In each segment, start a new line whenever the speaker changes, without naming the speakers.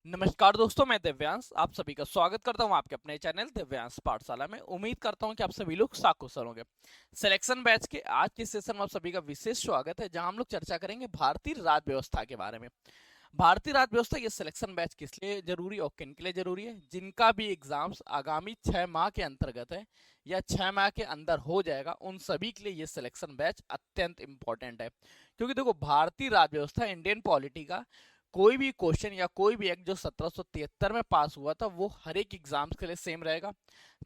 नमस्कार दोस्तों, मैं दिव्यांश आप सभी का स्वागत करता हूं आपके अपने चैनल दिव्यांश पाठशाला में। उम्मीद करता हूं कि आप सभी लोग साकुशल होंगे। सिलेक्शन बैच के आज के सेशन में आप सभी का विशेष स्वागत है, जहां हम लोग चर्चा करेंगे भारतीय राज्य व्यवस्था के बारे में। भारतीय राज्य व्यवस्था ये सिलेक्शन बैच किस लिए जरूरी और किन के लिए जरूरी है? जिनका भी एग्जाम्स आगामी 6 माह के अंतर्गत है या 6 माह के अंदर हो जाएगा, उन सभी के लिए ये सिलेक्शन बैच अत्यंत इंपॉर्टेंट है। क्योंकि देखो, भारतीय राज्य व्यवस्था इंडियन पॉलिटी का कोई भी क्वेश्चन या कोई भी एक्ट जो 1773 में पास हुआ था, वो हर एक एग्जाम्स के लिए सेम रहेगा।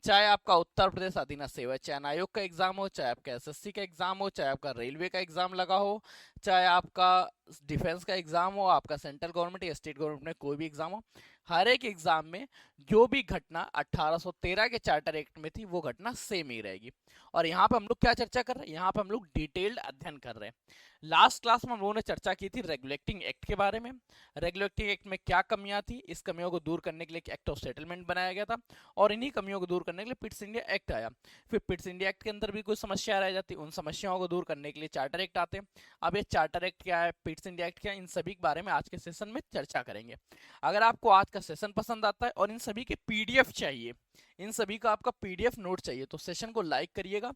चाहे आपका उत्तर प्रदेश अधीन सेवा चयन आयोग का एग्जाम हो, चाहे आपका एसएससी का एग्जाम हो, चाहे आपका रेलवे का एग्जाम लगा हो, चाहे आपका डिफेंस का एग्जाम हो, आपका सेंट्रल गवर्नमेंट या स्टेट गवर्नमेंट में कोई भी एग्जाम हो, हर एक एग्जाम में जो भी घटना 1813 के चार्टर एक्ट में थी, वो घटना सेम ही रहेगी। और यहाँ पे हम लोग क्या चर्चा कर रहे हैं? यहाँ पे हम लोग डिटेल्ड अध्ययन कर रहे हैं। लास्ट क्लास में हम लोगों ने चर्चा की थी रेगुलेटिंग एक्ट के बारे में। रेगुलेटिंग एक्ट में क्या कमियां थी, इस कमियों को दूर करने के लिए एक एक्ट ऑफ सेटलमेंट बनाया गया था, और इन्हीं कमियों को दूर करने के लिए पिट्स इंडिया एक्ट आया। फिर पिट्स इंडिया एक्ट के अंदर भी कुछ समस्या रह जाती, उन समस्याओं को दूर करने के लिए चार्टर एक्ट आते हैं। अब ये चार्टर एक्ट क्या है, पिट्स इंडिया एक्ट क्या है, इन सभी के बारे में आज के सेशन में चर्चा करेंगे। अगर आपको आज का सेशन पसंद आता है और इन सभी के पीडीएफ चाहिए, इन सभी का आपका पीडीएफ नोट चाहिए, तो सेशन को लाइक करिएगा,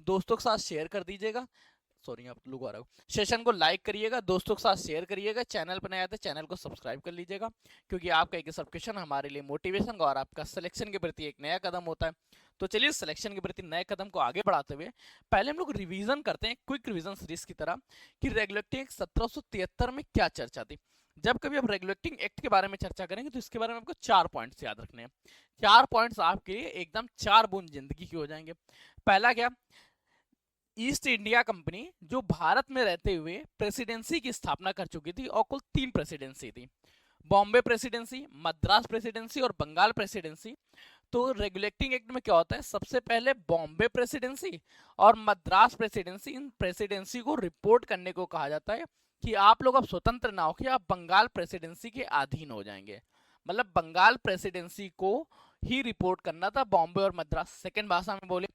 दोस्तों के साथ शेयर कर दीजिएगा। सॉरी, आप लोग आ रहा हो। सेशन को लाइक करिएगा, दोस्तों के साथ शेयर करिएगा, चैनल पर नए आते चैनल को सब्सक्राइब कर लीजिएगा, क्योंकि आपका एक सब्सक्रिप्शन हमारे लिए मोटिवेशन का और आपका सिलेक्शन के प्रति एक नया कदम होता है। तो चलिए, सिलेक्शन के प्रति नए कदम को आगे बढ़ाते हुए पहले हम लोग रिवीजन करते हैं, क्विक रिवीजन सीरीज की तरह, कि रेगुलेटिंग एक्ट 1773 में क्या चर्चा थी। जब कभी आप रेगुलेटिंग एक्ट के बारे में चर्चा करेंगे तो इसके बारे में आपको 4 पॉइंट्स याद रखने हैं। 4 पॉइंट्स आपके लिए एकदम 4 बूंद जिंदगी की हो जाएंगे। पहला क्या? ईस्ट इंडिया कंपनी जो भारत में रहते हुए प्रेसिडेंसी की स्थापना कर चुकी थी, और कुल 3 प्रेसिडेंसी थी, बॉम्बे प्रेसिडेंसी, मद्रास प्रेसिडेंसी और बंगाल प्रेसिडेंसी। तो रेगुलेटिंग एक्ट में क्या होता है? सबसे पहले बॉम्बे प्रेसिडेंसी और मद्रास प्रेसिडेंसी, इन प्रेसिडेंसी को रिपोर्ट करने को कहा जाता है कि आप लोग अब स्वतंत्र ना होकर आप बंगाल प्रेसिडेंसी के अधीन हो जाएंगे। मतलब बंगाल प्रेसिडेंसी को ही रिपोर्ट करना था, बॉम्बे और मद्रास। सेकंड भाषा में बोले,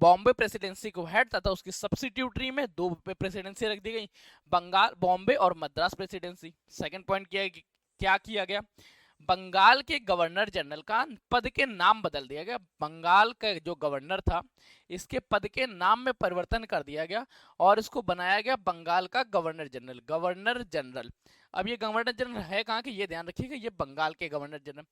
बॉम्बे प्रेसिडेंसी को हेड तथा उसकी सब्सिट्यूटरी में 2 प्रेसिडेंसी रख दी गई, बंगाल, बॉम्बे और मद्रास प्रेसिडेंसी। सेकंड पॉइंट क्या किया गया? बंगाल के गवर्नर जनरल का पद के नाम बदल दिया गया। बंगाल का जो गवर्नर था, इसके पद के नाम में परिवर्तन कर दिया गया और इसको बनाया गया बंगाल का गवर्नर जनरल। गवर्नर जनरल, अब ये गवर्नर जनरल है कहाँ के, ये ध्यान रखिएगा, ये बंगाल के गवर्नर जनरल।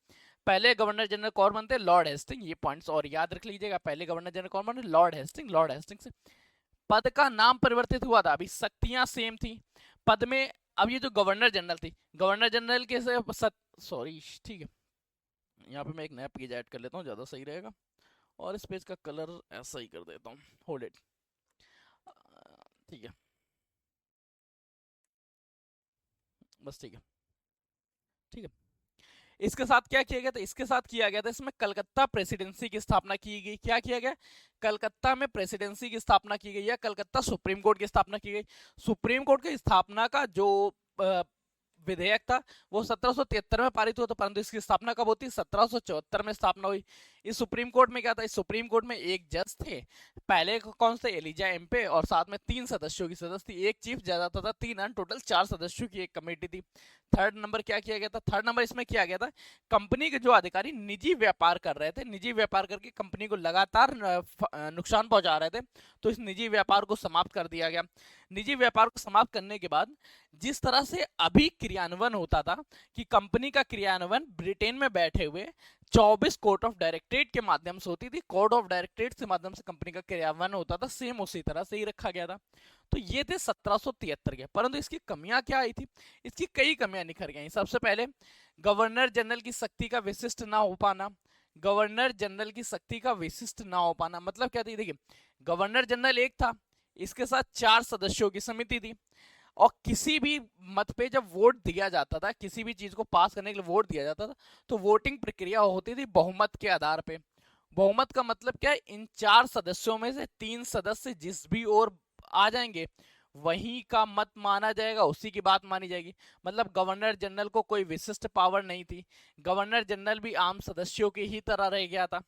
पहले गवर्नर जनरल कौन बनते? Lord Hasting. ये पॉइंट्स और याद रख लीजिएगा, पहले गवर्नर जनरल कौन बने? Lord Hasting. लॉर्ड हेस्टिंग से पद का नाम परिवर्तित हुआ था, अभी शक्तियां सेम थी पद में। अब ये जो गवर्नर जनरल थी, गवर्नर जनरल के से सॉरी, ठीक है, यहाँ पे मैं एक नया पेज ऐड कर लेता हूँ, ज़्यादा सही रहेगा, और इस पेज का कलर ऐसा ही कर देता हूँ। होल्ड इट, ठीक है, बस ठीक है, ठीक है। इसके साथ क्या किया गया था? इसके साथ किया गया था, इसमें कलकत्ता प्रेसिडेंसी की स्थापना की गई। क्या किया गया? कलकत्ता में प्रेसिडेंसी की स्थापना की गई, या कलकत्ता सुप्रीम कोर्ट की स्थापना की गई। सुप्रीम कोर्ट की स्थापना का जो विधेयक था, वो 1773 में पारित हुआ था, परंतु इसकी स्थापना कब होती? 1774 में स्थापना हुई। इस सुप्रीम कोर्ट में क्या था? इस सुप्रीम कोर्ट में एक जज थे, पहले कौन से? एलिजा एम्पे, और साथ में 3 सदस्यों की सदस्य थी, एक चीफ जज आता था, 3 टोटल 4 सदस्यों की एक कमेटी थी। थर्ड नंबर क्या किया गया था? थर्ड नंबर इसमें किया गया था, कंपनी के जो अधिकारी निजी व्यापार कर रहे थे, निजी व्यापार करके कंपनी को लगातार नुकसान पहुंचा रहे थे, तो इस निजी व्यापार को समाप्त कर दिया गया। निजी व्यापार को समाप्त करने के बाद जिस तरह से अभी क्रियान्वयन होता था, कि कंपनी का क्रियान्वयन ब्रिटेन में बैठे हुए 24 कोर्ट ऑफ डायरेक्टरेट के माध्यम से होती थी, कोर्ट ऑफ डायरेक्टरेट के माध्यम से कंपनी का क्रियान्वयन होता था, सेम उसी तरह से ही रखा गया था। तो ये थे 1773 के। परंतु इसकी कमियां क्या आई थी? इसकी कई कमियां निखर गई। सबसे पहले, गवर्नर जनरल की शक्ति का विशिष्ट ना हो पाना। गवर्नर जनरल की शक्ति का विशिष्ट ना हो पाना मतलब क्या थी? देखिए, गवर्नर जनरल एक था, इसके साथ 4 सदस्यों की समिति थी, और किसी भी मत पे जब वोट दिया जाता था, किसी भी चीज को पास करने के लिए वोट दिया जाता था, तो वोटिंग प्रक्रिया होती थी बहुमत के आधार पे। बहुमत का मतलब क्या है? इन 4 सदस्यों में से 3 सदस्य जिस भी ओर आ जाएंगे, वही का मत माना जाएगा, उसी की बात मानी जाएगी। मतलब गवर्नर जनरल को कोई विशिष्ट पावर नहीं थी, गवर्नर जनरल भी आम सदस्यों की ही तरह रह गया था।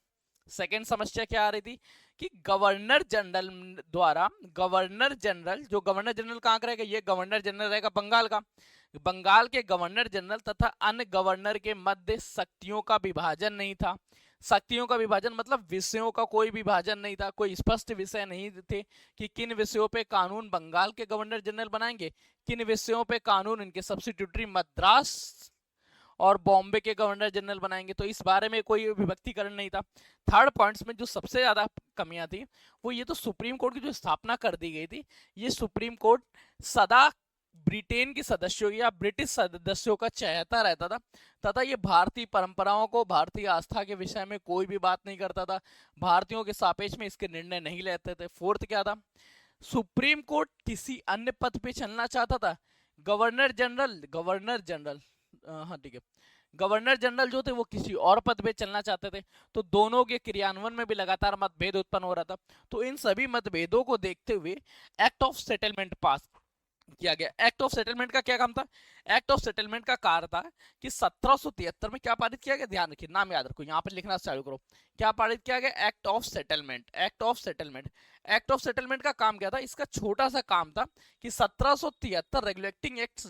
सेकेंड समस्या क्या आ रही थी? कि गवर्नर जनरल द्वारा, गवर्नर जनरल, जो गवर्नर जनरल कहाँ का रहेगा? ये गवर्नर जनरल रहेगा बंगाल का। बंगाल के गवर्नर जनरल तथा अन्य गवर्नर के मध्य शक्तियों का विभाजन नहीं था। शक्तियों का विभाजन मतलब विषयों का कोई विभाजन नहीं था, कोई स्पष्ट विषय नहीं थे कि किन विषयों पे कानून बंगाल के गवर्नर जनरल बनाएंगे, किन विषयों पे कानून इनके सब्सिट्यूटरी मद्रास और बॉम्बे के गवर्नर जनरल बनाएंगे। तो इस बारे में कोई विभक्तिकरण नहीं था। थर्ड पॉइंट्स में जो सबसे ज्यादा कमियां थी वो ये, तो सुप्रीम कोर्ट की जो स्थापना कर दी गई थी, ये सुप्रीम कोर्ट सदा ब्रिटेन के सदस्यों या ब्रिटिश सदस्यों का चहेता रहता था तथा ये भारतीय परंपराओं को, भारतीय आस्था के विषय में कोई भी बात नहीं करता था, भारतीयों के सापेक्ष में इसके निर्णय नहीं लेते थे। फोर्थ क्या था, सुप्रीम कोर्ट किसी अन्य पद पे चलना चाहता था। गवर्नर जनरल हाँ ठीक है, गवर्नर जनरल जो थे वो किसी और पद पे चलना चाहते थे, तो दोनों के क्रियान्वयन में भी लगातार मतभेद उत्पन्न हो रहा था। तो इन सभी मतभेदों को देखते हुए एक्ट ऑफ सेटलमेंट पास किया गया। एक्ट ऑफ सेटलमेंट का क्या काम था, एक्ट ऑफ सेटलमेंट का कार्य था कि 1773 में क्या पारित किया गया, ध्यान रखिए, नाम याद रखो, यहाँ पर लिखना चालू करो। क्या पारित किया गया, act of settlement. Act of settlement, act of settlement का काम क्या था, इसका छोटा सा काम था कि 1773 रेगुलेटिंग एक्ट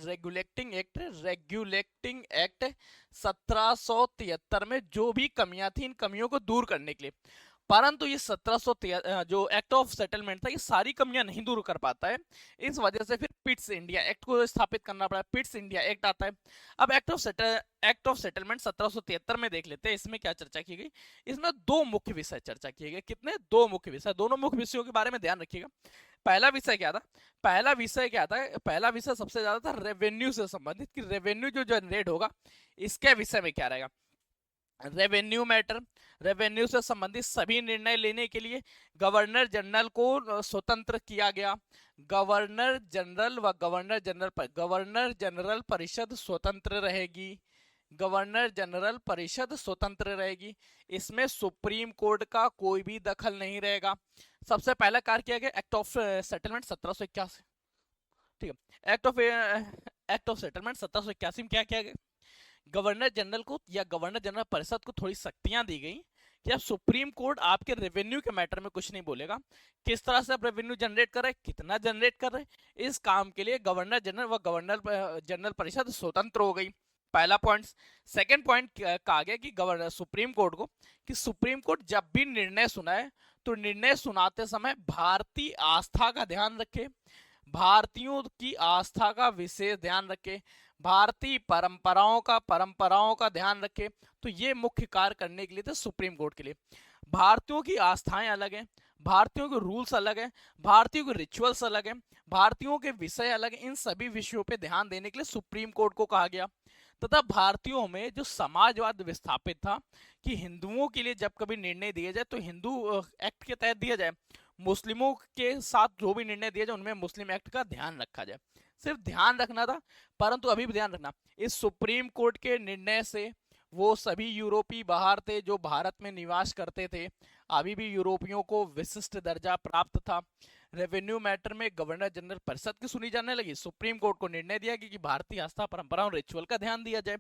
1773 में जो भी कमियां थी, इन कमियों को दूर करने के लिए, परंतु ये 1773 जो एक्ट ऑफ सेटलमेंट था, ये सारी कमियां नहीं दूर कर पाता है। इस वजह से फिर पिट्स इंडिया एक्ट को स्थापित करना पड़ा। पिट्स इंडिया एक्ट आता है। अब एक्ट ऑफ सेटलमेंट 1773 में देख लेते हैं, इसमें क्या चर्चा की गई। इसमें दो मुख्य विषय चर्चा किए गए। कितने, दो मुख्य विषय। दोनों मुख्य विषयों के बारे में ध्यान रखिएगा। पहला विषय क्या था, पहला विषय सबसे ज्यादा था रेवेन्यू से संबंधित, कि रेवेन्यू जो जनरेट होगा इसके विषय में क्या रहेगा। रेवेन्यू मैटर, रेवेन्यू से संबंधित सभी निर्णय लेने के लिए गवर्नर जनरल को स्वतंत्र किया गया। गवर्नर जनरल परिषद स्वतंत्र रहेगी। गवर्नर जनरल परिषद स्वतंत्र रहेगी। इसमें सुप्रीम कोर्ट का कोई भी दखल नहीं रहेगा। सबसे पहला कार्य किया गया एक्ट ऑफ सेटलमेंट 1781, ठीक है। एक्ट ऑफ सेटलमेंट 1781 में क्या किया गया, गवर्नर जनरल को या गवर्नर जनरल परिषद को थोड़ी शक्तियां दी गई कि अब सुप्रीम कोर्ट आपके रेवेन्यू के मैटर में कुछ नहीं बोलेगा। किस तरह से आप रेवेन्यू जनरेट कर रहे हैं, कितना जनरेट कर रहे हैं, इस काम के लिए गवर्नर जनरल व गवर्नर जनरल परिषद स्वतंत्र हो गई। पहला पॉइंट। सेकंड पॉइंट कहा गया कि गवर्नर सुप्रीम कोर्ट को, कि सुप्रीम कोर्ट जब भी निर्णय सुनाए तो निर्णय सुनाते समय भारतीय आस्था का ध्यान रखे, भारतीयों की आस्था का विशेष ध्यान रखे, भारतीय परंपराओं का ध्यान रखे। तो ये मुख्य कार्य करने के लिए थे सुप्रीम कोर्ट के लिए। भारतीयों की आस्थाएं अलग हैं, भारतीयों के रूल्स अलग हैं, भारतीयों के रिचुअल्स अलग हैं, भारतीयों के विषय अलग हैं। इन सभी विषयों पे ध्यान देने के लिए सुप्रीम कोर्ट को कहा गया। तथा भारतीयों में जो समाजवाद विस्थापित था कि हिंदुओं के लिए जब कभी निर्णय दिया जाए तो हिंदू एक्ट के तहत दिया जाए, मुस्लिमों के साथ जो भी निर्णय दिया जाए उनमें मुस्लिम एक्ट का ध्यान रखा जाए। सिर्फ ध्यान रखना था, परंतु अभी भी ध्यान रखना, इस सुप्रीम कोर्ट के निर्णय से वो सभी यूरोपीय बाहर थे जो भारत में निवास करते थे, अभी भी यूरोपियों को विशिष्ट दर्जा प्राप्त था। रेवेन्यू मैटर में गवर्नर जनरल परिषद की सुनी जाने लगी। सुप्रीम कोर्ट को निर्णय दिया कि भारतीय आस्था परंपरा और रिचुअल का ध्यान दिया जाए।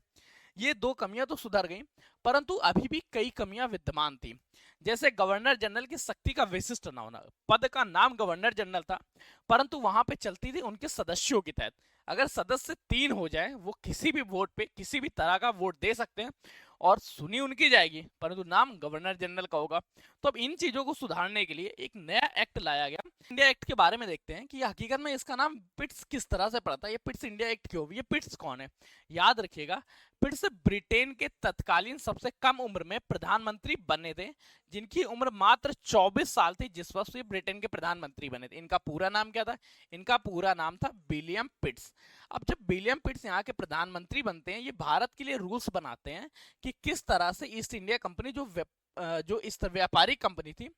ये दो कमियां तो सुधर गई, परंतु अभी भी कई कमियां विद्यमान थी। जैसे गवर्नर जनरल की शक्ति का विशिष्ट न होना, पद का नाम गवर्नर जनरल था, परंतु वहां पे चलती थी उनके सदस्यों के तहत। अगर सदस्य 3 हो जाए, वो किसी भी वोट पे किसी भी तरह का वोट दे सकते हैं और सुनी उनकी जाएगी, परंतु नाम गवर्नर जनरल का होगा। तो अब इन चीजों को सुधारने के लिए एक नया एक्ट लाया गया। इंडिया एक्ट के बारे में देखते हैं कि हकीकत में इसका नाम पिट्स किस तरह से पड़ता है। ये पिट्स इंडिया एक्ट क्यों, ये पिट्स कौन है, याद रखिएगा। पिट्स ब्रिटेन के तत्कालीन सबसे कम उम्र में प्रधानमंत्री बने थे, जिनकी उम्र मात्र 24 साल थी जिस वक्त ये ब्रिटेन के प्रधानमंत्री बने थे। इनका पूरा नाम क्या था, इनका पूरा नाम था विलियम पिट्स। अब जब विलियम पिट्स यहाँ के प्रधानमंत्री बनते हैं, ये भारत के लिए रूल्स बनाते हैं कि किस तरह से ईस्ट इंडिया कंपनी जो इस व्यापारिक कंपनी थी,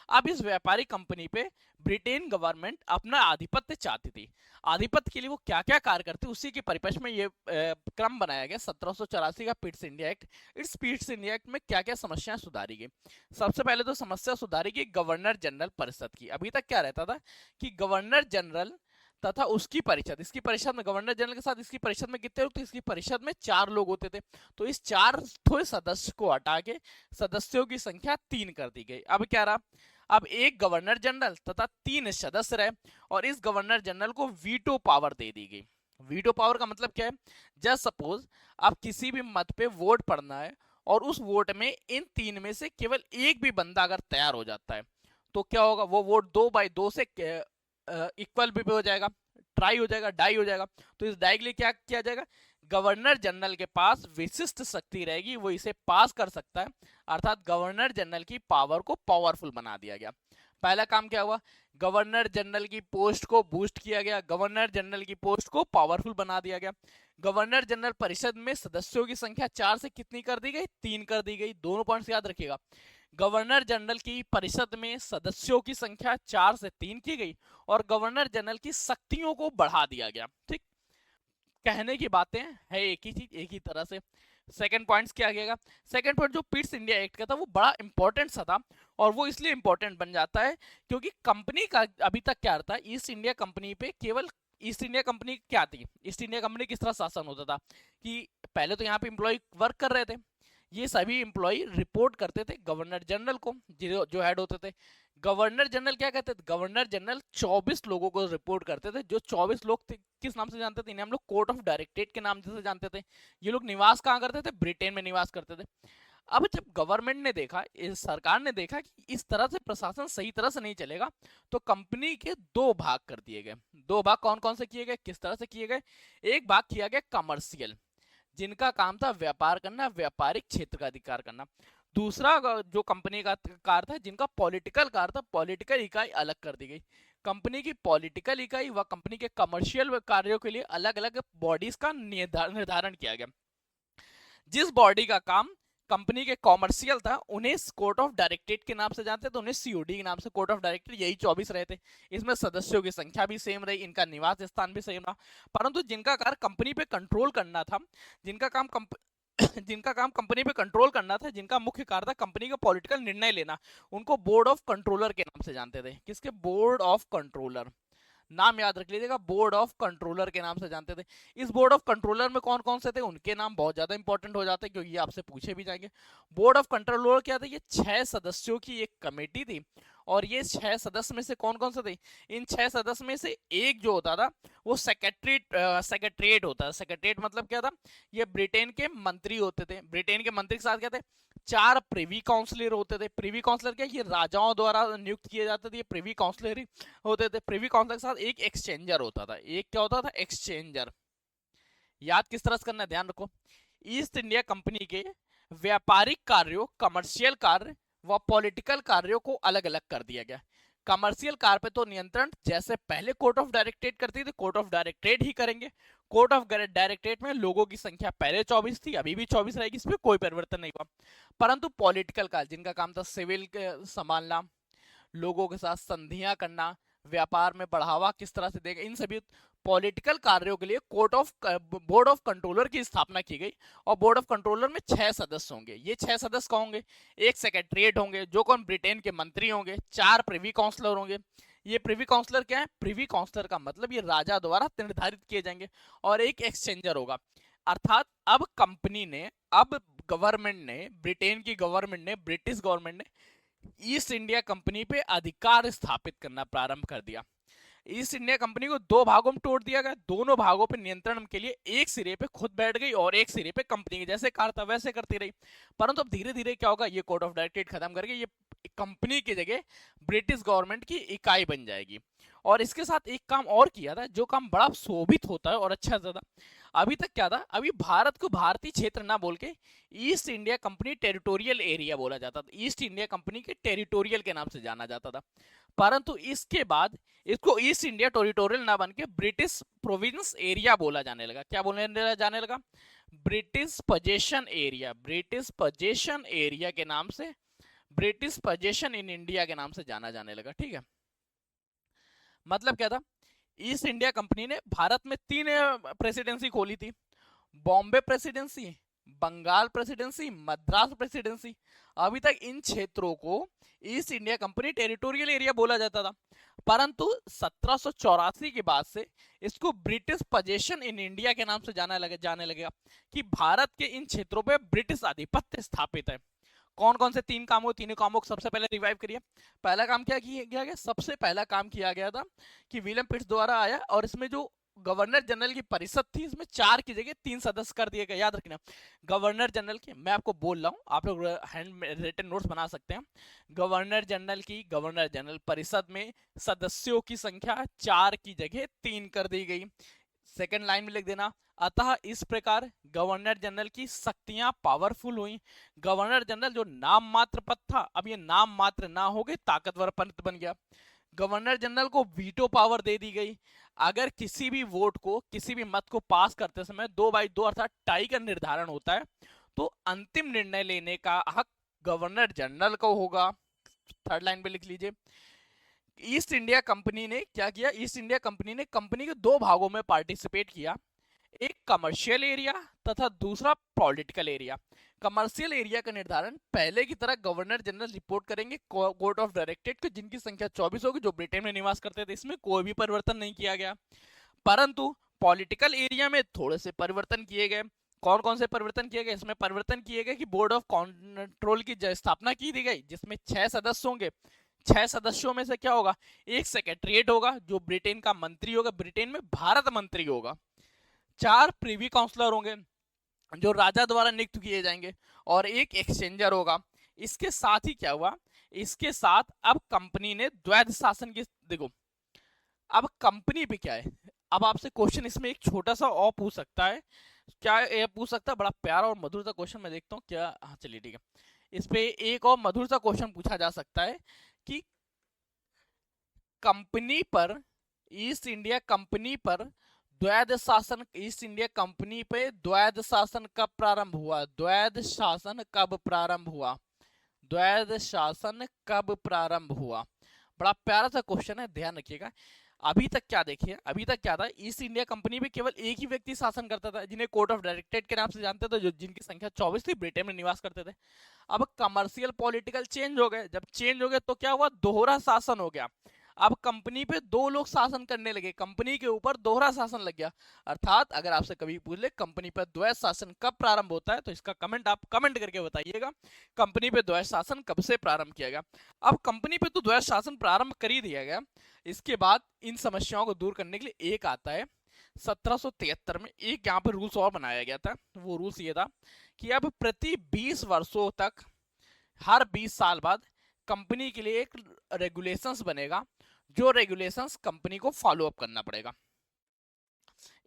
अब इस व्यापारिक कंपनी पे ब्रिटेन गवर्नमेंट अपना आधिपत्य चाहती थी। आधिपत्य के लिए वो क्या क्या कार्य करती, उसी के परिप्रेक्ष्य में ये क्रम बनाया गया 1784 का पिट्स इंडिया एक्ट। इस पिट्स इंडिया एक्ट में क्या क्या समस्याएं सुधारी गई। सबसे पहले तो समस्या सुधारी गई गवर्नर जनरल परिषद की। अभी तक क्या रहता था कि गवर्नर जनरल तथा उसकी परिषद, इसकी परिषद में गवर्नर जनरल के साथ इसकी परिषद में कितने लोग थे, इसकी परिषद में 4 लोग होते थे। तो इस 4 सदस्य को हटा के सदस्यों की संख्या 3 कर दी गई। अब क्या रहा, अब एक गवर्नर जनरल तथा 3 सदस्य रहे और इस गवर्नर जनरल को वीटो पावर दे दी गई। वीटो पावर का मतलब क्या है? जस्ट सपोज आप किसी भी मत पे वोट पड़ना है और उस वोट में इन तीन में से केवल एक भी बंदा अगर तैयार हो जाता है तो क्या होगा? वो वोट 2/2 से इक्वल भी हो जाएगा, ट्राई हो जाएगा, डाई हो जाएगा। तो इस डाई के लिए क्या किया जाएगा? गवर्नर जनरल के पास विशिष्ट शक्ति रहेगी, वो इसे पास कर सकता है। अर्थात गवर्नर जनरल की पावर को पावरफुल बना दिया गया। पहला काम क्या हुआ? गवर्नर जनरल की पोस्ट को बूस्ट किया गया, गवर्नर जनरल की पोस्ट को पावरफुल बना दिया गया। गवर्नर जनरल परिषद में सदस्यों की संख्या 4 से कितनी कर दी गई? 3 कर दी गई। दोनों पॉइंट्स याद रखिएगा। गवर्नर जनरल की परिषद में सदस्यों की संख्या 4 से 3 की गई और गवर्नर जनरल की शक्तियों को बढ़ा दिया गया। ठीक, कहने की बातें है एक ही चीज, एक ही तरह से। सेकंड पॉइंट क्या आएगा? सेकंड पॉइंट जो पिट्स इंडिया एक्ट का था वो बड़ा इंपॉर्टेंट सा था, और वो इसलिए इंपॉर्टेंट बन जाता है क्योंकि कंपनी का अभी तक क्या था, ईस्ट इंडिया कंपनी पे केवल ईस्ट इंडिया कंपनी क्या थी? ईस्ट इंडिया कंपनी किस तरह शासन होता था कि पहले तो यहाँ पे एम्प्लॉय वर्क कर रहे थे, ये सभी एम्प्लॉय रिपोर्ट करते थे गवर्नर जनरल को, जो हेड होते थे। गवर्नर जनरल क्या कहते थे? गवर्नर जनरल 24 लोगों को रिपोर्ट करते थे। जो 24 लोग थे किस नाम से जानते थे? इन्हें हम लोग कोर्ट ऑफ डायरेक्टरेट के नाम से जानते थे। ये लोग निवास कहाँ करते थे? ब्रिटेन में निवास करते थे। अब जब गवर्नमेंट ने देखा, इस सरकार ने देखा कि इस तरह से प्रशासन सही तरह से नहीं चलेगा, तो कंपनी के दो भाग कर दिए गए। दो भाग कौन कौन से किए गए, किस तरह से किए गए? एक भाग किया गया कमर्शियल, जिनका काम था व्यापार करना, व्यापारिक क्षेत्र का अधिकार करना। दूसरा जो कंपनी का कार था, जिनका पॉलिटिकल कार था, पॉलिटिकल इकाई अलग कर दी गई। कंपनी की पॉलिटिकल इकाई व कंपनी के कमर्शियल कार्यों के लिए अलग अलग बॉडीज का निर्धारण किया गया। जिस बॉडी का काम कंपनी के कॉमर्शियल था उन्हें कोर्ट ऑफ डायरेक्टरेट के नाम से जानते थे, उन्हें सीओडी के नाम से कोर्ट ऑफ डायरेक्टरेट, यही 24 रहे थे। इसमें सदस्यों की संख्या भी सेम रही, इनका निवास स्थान भी सेम रहा। परंतु जिनका कार्य कंपनी पे कंट्रोल करना था, जिनका काम जिनका काम कंपनी पे कंट्रोल करना था, जिनका मुख्य कार्य था कंपनी का पॉलिटिकल निर्णय लेना, उनको बोर्ड ऑफ कंट्रोलर के नाम से जानते थे। किसके? Board of controller. नाम याद रख लीजिएगा, बोर्ड ऑफ कंट्रोलर के नाम से जानते थे। इस बोर्ड ऑफ कंट्रोलर में कौन कौन से थे, उनके नाम बहुत ज्यादा इंपॉर्टेंट हो जाते हैं क्योंकि ये आपसे पूछे भी जाएंगे। बोर्ड ऑफ कंट्रोलर क्या था? ये 6 सदस्यों की एक कमेटी थी, और ये 6 सदस्य में से कौन कौन से थे? इन 6 सदस्य में से एक जो होता था वो सेक्रेटरीट होता है। सेक्रेटरीट मतलब क्या था? ये ब्रिटेन के मंत्री होते थे। ब्रिटेन के मंत्री के साथ क्या थे? 4 प्रिवी काउंसिलर होते थे। प्रिवी काउंसिलर क्या? ये राजाओं द्वारा नियुक्त किए जाते थे, ये प्रिवी काउंसिलर होते थे। प्रिवी काउंसिल के साथ एक एक्सचेंजर होता था। एक क्या होता था? एक्सचेंजर। याद किस तरह से करना है, ध्यान रखो। ईस्ट इंडिया कंपनी के व्यापारिक कार्यों, कमर्शियल कार्य व पॉलिटिकल कार्यों को अलग अलग कर दिया गया। कमर्शियल कार्य पे तो नियंत्रण जैसे पहले कोर्ट ऑफ डायरेक्टरेट करती थी, कोर्ट ऑफ डायरेक्टरेट ही करेंगे। कोर्ट ऑफ डायरेक्टरेट में लोगों की संख्या पहले 24 थी, अभी भी 24 रहेगी, इसमें कोई परिवर्तन नहीं हुआ। परंतु पॉलिटिकल कार्य, जिनका काम था सिविल संभालना, लोगों के साथ संधियां करना, व्यापार में बढ़ावा किस तरह से देगा, इन सभी पॉलिटिकल कार्यों के लिए बोर्ड ऑफ कंट्रोलर की स्थापना की गई। और बोर्ड ऑफ कंट्रोलर में 6 सदस्य होंगे। ये 6 सदस्य कौन होंगे? एक सेक्रेटरीट होंगे, जो कौन? ब्रिटेन के मंत्री होंगे। 4 प्रिवी काउंसलर होंगे। ये प्रिवी काउंसलर क्या है? प्रिवी काउंसलर का मतलब ये राजा द्वारा निर्धारित किए जाएंगे। और एक एक्सचेंजर होगा। अर्थात अब कंपनी ने, अब गवर्नमेंट ने, ब्रिटेन की गवर्नमेंट ने, ब्रिटिश गवर्नमेंट ने ईस्ट इंडिया कंपनी पे अधिकार स्थापित करना प्रारंभ कर दिया। ईस्ट इंडिया कंपनी को दो भागों में तोड़ दिया गया। दोनों भागों पे नियंत्रण के लिए एक सिरे पे खुद बैठ गई और एक सिरे पे कंपनी के जैसे कहा था वैसे करती रही। परंतु अब धीरे धीरे क्या होगा? ये कोर्ट ऑफ डायरेक्टरेट खत्म करके ये कंपनी की जगह ब्रिटिश गवर्नमेंट की इकाई बन जाएगी। और इसके साथ एक काम और किया था, जो काम बड़ा शोभित होता है और अच्छा था। अभी तक क्या था? अभी भारत को भारतीय क्षेत्र ना बोल के east India company territorial area बोला जाता था। ईस्ट इंडिया कंपनी के टेरिटोरियल के नाम से जाना जाता था। परंतु इसके बाद इसको ईस्ट इंडिया टेरिटोरियल ना बन के ब्रिटिश प्रोविंस एरिया बोला जाने लगा। क्या बोलने जाने लगा? British possession area. British possession area के नाम से, ब्रिटिश पजेशन इन इंडिया के नाम से जाना जाने लगा। ठीक है, मतलब क्या था? ईस्ट इंडिया कंपनी ने भारत में 3 प्रेसिडेंसी खोली थी। Bombay presidency, Bengal presidency, Madras presidency. अभी तक इन क्षेत्रों को East India company territorial area बोला जाता था। परंतु 1784 के बाद से इसको ब्रिटिश पजेशन इन इंडिया के नाम से जाने लगेगा कि भारत के इन क्षेत्रों पे ब्रिटिश आधिपत्य स्थापित है। कौन कौन से 3 काम हुए? तीनों कामों को सबसे पहले रिवाइव करिए। पहला काम क्या किया गया? सबसे पहला काम किया गया था कि विलियम पिट्स द्वारा आया, और इसमें जो गवर्नर जनरल की परिषद थी, इसमें 4 की जगह 3 सदस्य कर दिए गए, याद रखना। गवर्नर जनरल की, मैं आपको बोल रहा हूँ, आप लोग हैंड रिटन नोट्स बना सकते हैं। गवर्नर जनरल की गवर्नर जनरल परिषद में सदस्यों की संख्या 4 की जगह 3 कर दी गई। सेकंड लाइन में लिख देना, अतः इस प्रकार गवर्नर जनरल की शक्तियां पावरफुल हुई। गवर्नर जनरल जो नाम मात्र पद था, अब ये नाम मात्र ना हो गए ताकतवर पद बन गया। गवर्नर जनरल को वीटो पावर दे दी गई। अगर किसी भी वोट को, किसी भी मत को पास करते समय 2/2 अर्थात टाई का निर्धारण होता है, तो अंतिम निर्णय लेने का हक गवर्नर जनरल को होगा। थर्ड लाइन पे लिख लीजिए, ईस्ट इंडिया कंपनी ने क्या किया, ईस्ट इंडिया कंपनी ने कंपनी के 2 भागों में पार्टिसिपेट किया, एक कमर्शियल एरिया तथा दूसरा पॉलिटिकल एरिया। कमर्शियल एरिया का निर्धारण पहले की तरह गवर्नर जनरल रिपोर्ट करेंगे कोर्ट ऑफ डायरेक्टरेट को, जिनकी संख्या 24 होगी, जो ब्रिटेन में निवास करते थे। इसमें कोई भी परिवर्तन नहीं किया गया, परंतु पॉलिटिकल एरिया में थोड़े से परिवर्तन किए गए। कौन कौन से परिवर्तन किए गए, इसमें परिवर्तन किए गए कि बोर्ड ऑफ कंट्रोल की स्थापना की दी गई, जिसमें 6 सदस्य होंगे। 6 सदस्यों में से क्या होगा, एक सेक्रेटरीट होगा जो ब्रिटेन का मंत्री होगा, ब्रिटेन में भारत मंत्री होगा। 4 प्रीवी काउंसलर होंगे जो राजा द्वारा नियुक्त किए जाएंगे, और एक एक्सचेंजर होगा। इसके साथ ही क्या हुआ, इसके साथ अब कंपनी ने द्वैध शासन की, देखो अब कंपनी पे क्या है, अब आपसे क्वेश्चन इसमें एक छोटा सा और पूछ सकता है, क्या ये पूछ सकता है, बड़ा प्यारा और मधुर सा क्वेश्चन, मैं देखता हूँ क्या, हाँ चलिए ठीक है। इस पे एक और मधुर सा क्वेश्चन पूछा जा सकता है कि कंपनी पर, ईस्ट इंडिया कंपनी पर द्वैध शासन, ईस्ट इंडिया कंपनी पे द्वैध शासन कब प्रारंभ हुआ, द्वैध शासन कब प्रारंभ हुआ, द्वैध शासन कब प्रारंभ हुआ। बड़ा प्यारा सा क्वेश्चन है, ध्यान रखिएगा। अभी तक क्या देखिए, अभी तक क्या था, ईस्ट इंडिया कंपनी में केवल एक ही व्यक्ति शासन करता था, जिन्हें कोर्ट ऑफ डायरेक्टरेट के नाम से जानते थे, जो जिनकी संख्या 24 थी, ब्रिटेन में निवास करते थे। अब कमर्शियल पॉलिटिकल चेंज हो गए, जब चेंज हो गए तो क्या हुआ, दोहरा शासन हो गया। अब कंपनी पे 2 लोग शासन करने लगे, कंपनी के ऊपर दोहरा शासन लग गया। अर्थात अगर आपसे कभी पूछ ले कंपनी पर द्वैध शासन कब प्रारंभ होता है, तो इसका कमेंट आप कमेंट करके बताइएगा, कंपनी पे द्वैध शासन कब से प्रारंभ किया गया। अब कंपनी पे तो द्वैध शासन प्रारंभ कर ही दिया गया, इसके बाद इन समस्याओं को दूर करने के लिए एक आता है 1773 में, एक यहाँ पर रूल्स और बनाया गया था। वो रूल्स ये था कि अब प्रति 20 वर्षों तक, हर 20 साल बाद कंपनी के लिए एक रेगुलेशंस बनेगा, जो रेगुलेशंस कंपनी को फॉलो अप करना पड़ेगा।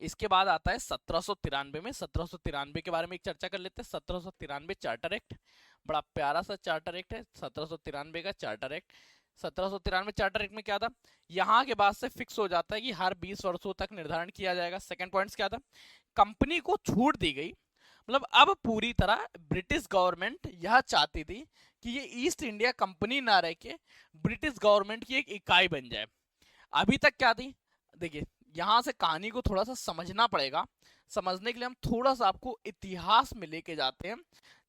इसके बाद आता है 1793 में, 1793 के बारे में एक चर्चा कर लेते हैं। 1793 चार्टर एक्ट, बड़ा प्यारा सा चार्टर एक्ट है 1793 का चार्टर एक्ट। 1793 चार्टर एक्ट में क्या था, यहाँ के बाद से फिक्स हो जाता है कि हर 20 वर्षों तक निर्धारण किया जाएगा। सेकंड पॉइंट क्या था, कंपनी को छूट दी गई, मतलब अब पूरी तरह ब्रिटिश गवर्नमेंट यह चाहती थी कि ये ईस्ट इंडिया कंपनी ना रह के ब्रिटिश गवर्नमेंट की एक इकाई बन जाए। अभी तक क्या थी, देखिए यहां से कहानी को थोड़ा सा समझना पड़ेगा। समझने के लिए हम थोड़ा सा आपको इतिहास में लेके जाते हैं।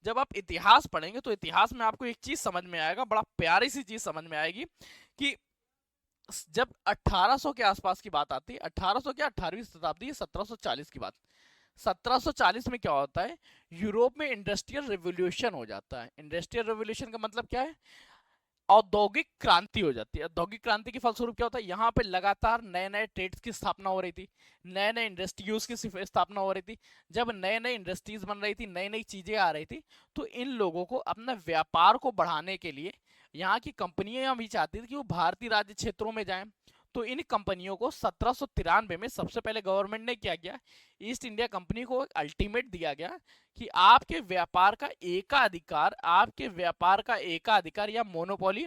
जब आप इतिहास पढ़ेंगे तो इतिहास में आपको एक चीज समझ में आएगा, बड़ा प्यारी सी चीज समझ में आएगी कि जब 1800 के आसपास की बात आती है, 1800 क्या 18वीं शताब्दी, 1740 की बात, 1740 में क्या होता है, यूरोप में इंडस्ट्रियल रिवॉल्यूशन हो जाता है। इंडस्ट्रियल रिवॉल्यूशन का मतलब क्या है, औद्योगिक क्रांति हो जाती है। औद्योगिक क्रांति के फलस्वरूप क्या होता है, यहाँ पे लगातार नए नए ट्रेड्स की स्थापना हो रही थी, नए नए इंडस्ट्रीज की स्थापना हो रही थी। जब नए नए इंडस्ट्रीज बन रही थी, नई नई चीजें आ रही थी, तो इन लोगों को अपने व्यापार को बढ़ाने के लिए यहाँ की कंपनियां भी चाहती थी कि वो भारतीय राज्य क्षेत्रों में जाएं। तो इन कंपनियों को 1793 में सबसे पहले गवर्नमेंट ने क्या किया, ईस्ट इंडिया कंपनी को एक अल्टीमेट दिया गया कि आपके व्यापार का एकाधिकार, आपके व्यापार का एकाधिकार या मोनोपोली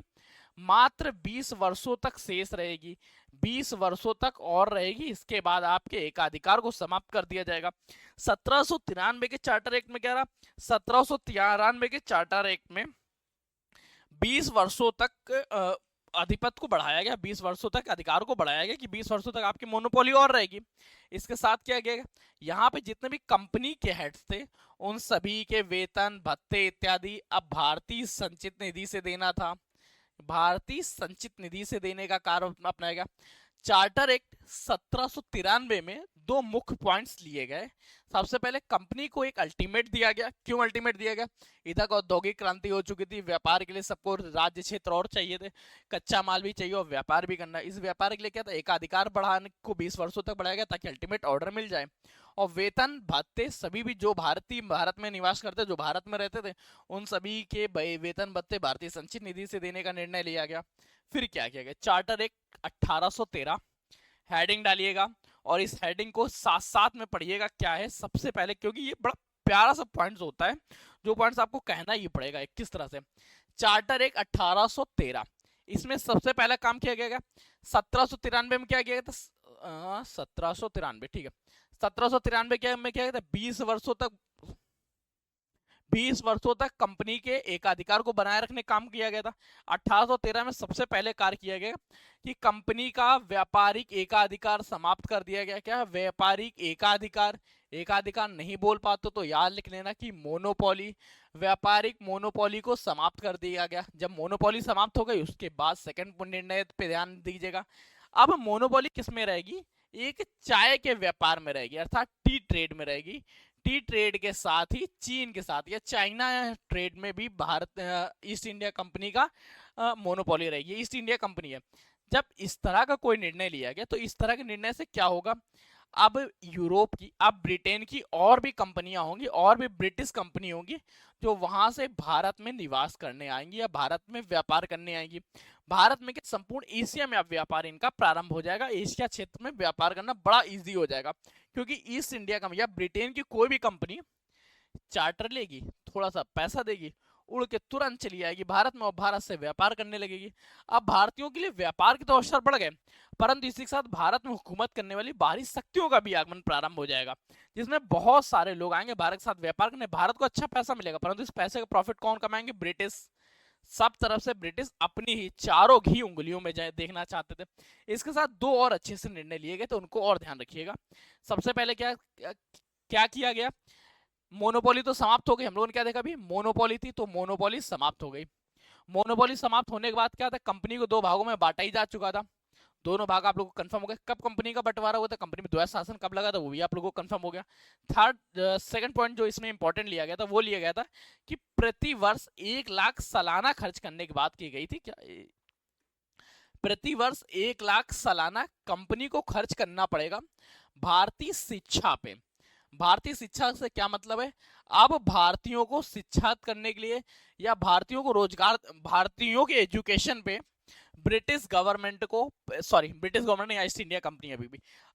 मात्र 20 वर्षों तक शेष रहेगी, 20 वर्षों तक और रहेगी, इसके बाद आपके एकाधिकार को समाप्त कर दिया जाएगा। 1793 के चार्टर एक्ट में क्या रहा, 1793 के चार्टर एक्ट में 20 वर्षों तक अधिपत को बढ़ाया गया, 20 वर्षों तक अधिकार को बढ़ाया गया कि 20 वर्षों तक आपकी मोनोपोली और रहेगी। इसके साथ क्या गया, यहाँ पे जितने भी कंपनी के हेड्स थे उन सभी के वेतन भत्ते इत्यादि अब भारतीय संचित निधि से देना था, भारतीय संचित निधि से देने का कार्य अपनाया गया। चार्टर एक्ट 1793 में दो मुख्य पॉइंट्स लिए गए। सबसे पहले कंपनी को एक अल्टीमेट दिया गया। क्यों अल्टीमेट दिया गया? इधर को औद्योगिक क्रांति हो चुकी थी, व्यापार के लिए सबको राज्य क्षेत्र और चाहिए थे, कच्चा माल भी चाहिए और व्यापार भी करना। इस व्यापार के लिए क्या था, एकाधिकार बढ़ाने को 20 वर्षों तक बढ़ाया गया ताकि अल्टीमेट ऑर्डर मिल जाए। और वेतन भत्ते सभी भी जो भारत में निवास करते, जो भारत में रहते थे, उन सभी के वेतन भत्ते भारतीय संचित निधि से देने का निर्णय लिया गया। फिर क्या किया गया, चार्टर एक्ट 1813 हेडिंग डालिएगा और इस हेडिंग को साथ साथ में पढ़िएगा क्या है सबसे पहले, क्योंकि ये बड़ा प्यारा सा पॉइंट्स होता है जो पॉइंट्स आपको कहना ही पड़ेगा किस तरह से। चार्टर एक्ट 1813, इसमें सबसे पहला काम किया गया 1793 में क्या किया गया था, 1793, ठीक है, 1793 क्या में क्या गया था, 20 वर्षों तक कंपनी के एकाधिकार को बनाए रखने काम किया गया था। 1813 में सबसे पहले कार्य किया गया कि कंपनी का व्यापारिक एकाधिकार समाप्त कर दिया गया। क्या व्यापारिक एकाधिकार, एकाधिकार नहीं बोल पाते तो याद लिख लेना कि मोनोपोली, व्यापारिक मोनोपोली को समाप्त कर दिया गया। जब मोनोपोली समाप्त हो गई उसके बाद सेकंड निर्णय पे ध्यान दीजिएगा। अब मोनोपोली किस में रहेगी, एक चाय के व्यापार में रहेगी, अर्थात टी ट्रेड में रहेगी। टी ट्रेड के साथ ही चीन के साथ या चाइना ट्रेड में भी भारत ईस्ट इंडिया कंपनी का मोनोपोली रहेगी। ईस्ट इंडिया कंपनी है। जब इस तरह का कोई निर्णय लिया गया तो इस तरह के निर्णय से क्या होगा, अब यूरोप की, अब ब्रिटेन की और भी कंपनियां होंगी, और भी ब्रिटिश कंपनी होंगी जो वहां से भारत में निवास करने आएंगी या भारत में व्यापार करने आएंगी। भारत में क्या, संपूर्ण एशिया में अब व्यापार इनका प्रारंभ हो जाएगा। एशिया क्षेत्र में व्यापार करना बड़ा इजी हो जाएगा, क्योंकि ईस्ट इंडिया कंपनी या ब्रिटेन की कोई भी कंपनी चार्टर लेगी, थोड़ा सा पैसा देगी, उड़ के तुरंत चली आएगी भारत में और भारत से व्यापार करने लगेगी। अब भारतीयों के लिए व्यापार के तो अवसर बढ़ गए, परंतु इसी के साथ भारत में हुकूमत करने वाली बाहरी शक्तियों का भी आगमन प्रारंभ हो जाएगा, जिसमें बहुत सारे लोग आएंगे भारत के साथ व्यापार करने। भारत को अच्छा पैसा मिलेगा, परंतु इस पैसे का प्रॉफिट कौन कमाएंगे, ब्रिटिश। सब तरफ से ब्रिटिश अपनी ही चारों घी उंगलियों में जाए देखना चाहते थे। इसके साथ दो और अच्छे से निर्णय लिए गए तो उनको और ध्यान रखिएगा। सबसे पहले क्या क्या किया गया, मोनोपोली तो समाप्त हो गई। हम लोगों ने क्या देखा अभी, मोनोपोली थी तो मोनोपोली समाप्त हो गई। मोनोपोली समाप्त होने के बाद क्या था, कंपनी को दो भागों में बांटा ही जा चुका था। दोनों भाग आप लोगों को कंफर्म हो गया। कब कंपनी का बंटवारा हुआ था, कंपनी में द्वैत शासन कब लगा था, वो भी आप लोगों को कंफर्म हो गया। थर्ड सेकंड पॉइंट जो इसमें इंपॉर्टेंट लिया गया था वो लिया गया था कि प्रति वर्ष 1 लाख सालाना खर्च करने की बात की गई थी। क्या प्रति वर्ष 1 लाख सालाना कंपनी को खर्च करना पड़ेगा भारतीय शिक्षा पे। भारतीय शिक्षा से क्या मतलब है, अब भारतीयों को शिक्षित करने के लिए या भारतीयों को रोजगार, भारतीयों के एजुकेशन पे ब्रिटिश गवर्नमेंट को, सॉरी ब्रिटिश गवर्नमेंट या ईस्ट इंडिया कंपनी,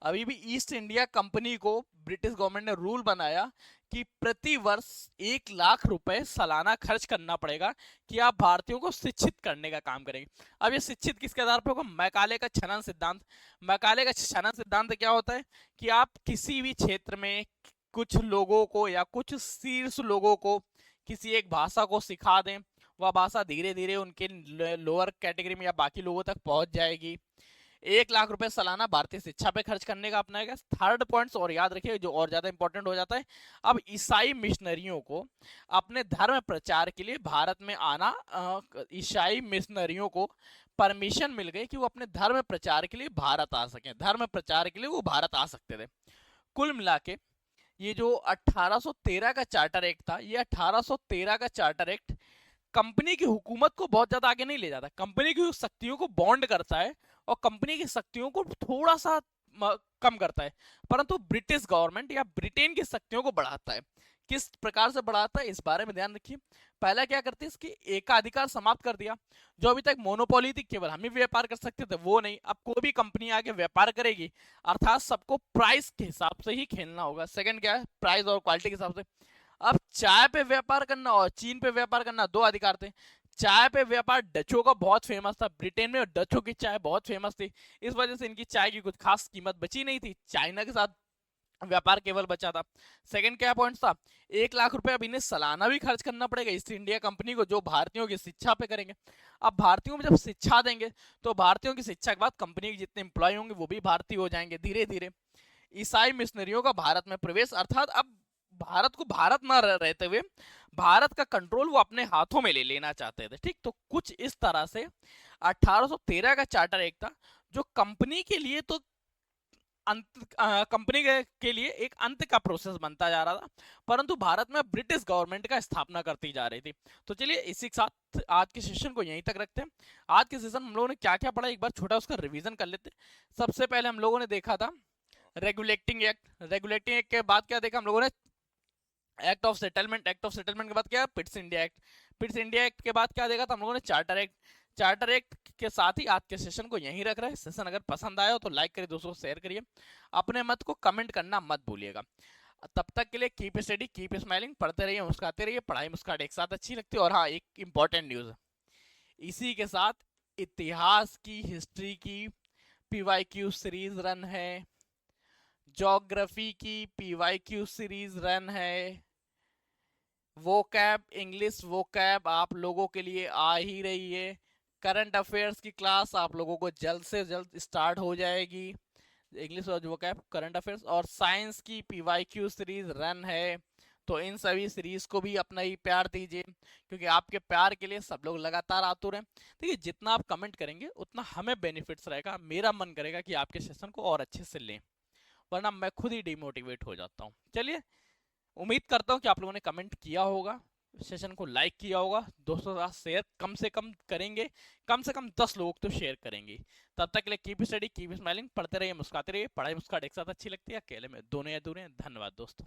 अभी भी ईस्ट इंडिया कंपनी को ब्रिटिश गवर्नमेंट ने रूल बनाया कि प्रति वर्ष 1 लाख रुपए सालाना खर्च करना पड़ेगा कि आप भारतीयों को शिक्षित करने का काम करेंगे। अब ये शिक्षित किसके आधार पर होगा, मैकाले का छनन सिद्धांत। मैकाले का छनन सिद्धांत क्या होता है कि आप किसी भी क्षेत्र में कुछ लोगों को या कुछ शीर्ष लोगों को किसी एक भाषा को सिखा दें, वह भाषा धीरे धीरे उनके लोअर कैटेगरी में या बाकी लोगों तक पहुंच जाएगी। 1 लाख रुपए सालाना भारतीय शिक्षा पे खर्च करने का अपनाएगा। थर्ड पॉइंट्स और याद रखिए जो और ज्यादा इंपॉर्टेंट हो जाता है, अब ईसाई मिशनरियों को अपने धर्म प्रचार के लिए भारत में आना, ईसाई मिशनरियों को परमिशन मिल गई कि वो अपने धर्म प्रचार के लिए भारत आ सकें, धर्म प्रचार के लिए वो भारत आ सकते थे। कुल मिला के ये जो 1813 का चार्टर एक्ट था, ये 1813 का चार्टर एक्ट कंपनी की हुकूमत को बहुत ज्यादा आगे नहीं ले जाता, कंपनी की शक्तियों को बॉन्ड करता है और कंपनी की शक्तियों को थोड़ा सा कम करता है, परंतु ब्रिटिश गवर्नमेंट या ब्रिटेन की शक्तियों को बढ़ाता है। किस प्रकार से बढ़ाता है इस बारे में ध्यान रखिए। पहला क्या करते हैं, इसकी एकाधिकार समाप्त कर दिया। जो अभी तक मोनोपोली थी, केवल हम ही व्यापार कर सकते थे, वो नहीं, अब कोई भी कंपनी आके व्यापार करेगी, अर्थात सबको प्राइस के हिसाब से ही खेलना होगा। सेकंड क्या है, प्राइस और क्वालिटी के हिसाब से। अब चाय पे व्यापार करना और चीन पे व्यापार करना दो अधिकार थे। चाय पे व्यापार डचों का बहुत फेमस था, ब्रिटेन में डचों की चाय बहुत फेमस थी, इस वजह से इनकी चाय की कुछ खास कीमत बची नहीं थी, चाइना के साथ व्यापार केवल बचा था। सेकंड क्या पॉइंट था, 1 लाख रुपए अब इन्हें सालाना भी खर्च करना पड़ेगा ईस्ट इंडिया कंपनी को, जो भारतीयों की शिक्षा पे करेंगे। अब भारतीयों में जब शिक्षा देंगे तो भारतीयों की शिक्षा के बाद कंपनी के जितने एम्प्लॉय होंगे वो भी भारतीय हो जाएंगे धीरे धीरे। ईसाई मिशनरियों का भारत में प्रवेश, अर्थात अब भारत को भारत न रहते हुए भारत का कंट्रोल वो अपने हाथों में ले लेना चाहते थे। ठीक, तो कुछ इस तरह से 1813 का चार्टर एक था जो कंपनी के लिए तो अंत कंपनी के लिए एक अंत का प्रोसेस बनता जा रहा था, परंतु भारत में ब्रिटिश गवर्नमेंट का स्थापना करती जा रही थी। तो चलिए इसी के साथ आज के सेशन को यहीं तक रखते हैं। आज के सेशन हम लोगों ने क्या क्या पढ़ा एक बार छोटा उसका रिवीजन कर लेते हैं। सबसे पहले हम लोगों ने देखा था रेगुलेटिंग एक्ट। रेगुलेटिंग एक्ट के बाद क्या देखा हम लोगों ने, act of settlement. Act of settlement के बाद क्या, Pitt's India act. Pitt's India act के बाद क्या देखा था हम लोगों ने, चार्टर एक्ट। चार्टर एक्ट के साथ ही आज के सेशन को यहीं रख रहे हैं। सेशन अगर पसंद आया हो तो लाइक करिए, दोस्तों को शेयर करिए, अपने मत को कमेंट करना मत भूलिएगा। तब तक के लिए कीप स्टडी, कीप स्माइलिंग, पढ़ते रहिए, मुस्कुराते रहिए। पढ़ाई मुस्कुराहट एक साथ अच्छी लगती है। और हाँ, एक इंपॉर्टेंट न्यूज इसी के साथ, इतिहास की, हिस्ट्री की पीवाईक्यू सीरीज रन है, ज्योग्राफी की पीवाईक्यू सीरीज रन है, वो कैब इंग्लिश वो कैब आप लोगों के लिए आ ही रही है। करंट अफेयर्स की क्लास आप लोगों को जल्द से जल्द स्टार्ट हो जाएगी। इंग्लिश और वो कैब, करंट अफेयर्स और साइंस की पीवाईक्यू सीरीज रन है। तो इन सभी सीरीज को भी अपना ही प्यार दीजिए, क्योंकि आपके प्यार के लिए सब लोग लगातार आतुर हैं। देखिए, जितना आप कमेंट करेंगे उतना हमें बेनिफिट्स रहेगा। मेरा मन करेगा कि आपके सेशन को और अच्छे से लें, वरना मैं खुद ही डिमोटिवेट हो जाता हूँ। चलिए, उम्मीद करता हूँ कि आप लोगों ने कमेंट किया होगा, सेशन को लाइक किया होगा, दोस्तों के साथ शेयर कम से कम करेंगे, कम से कम 10 लोग तो शेयर करेंगे। तब तक के लिए कीप स्टडी, कीप स्माइलिंग, पढ़ते रहिए, मुस्कुराते रहिए। पढ़ाई मुस्कुराहट एक साथ अच्छी लगती है, अकेले में दोनों या दूर हैं। धन्यवाद दोस्तों।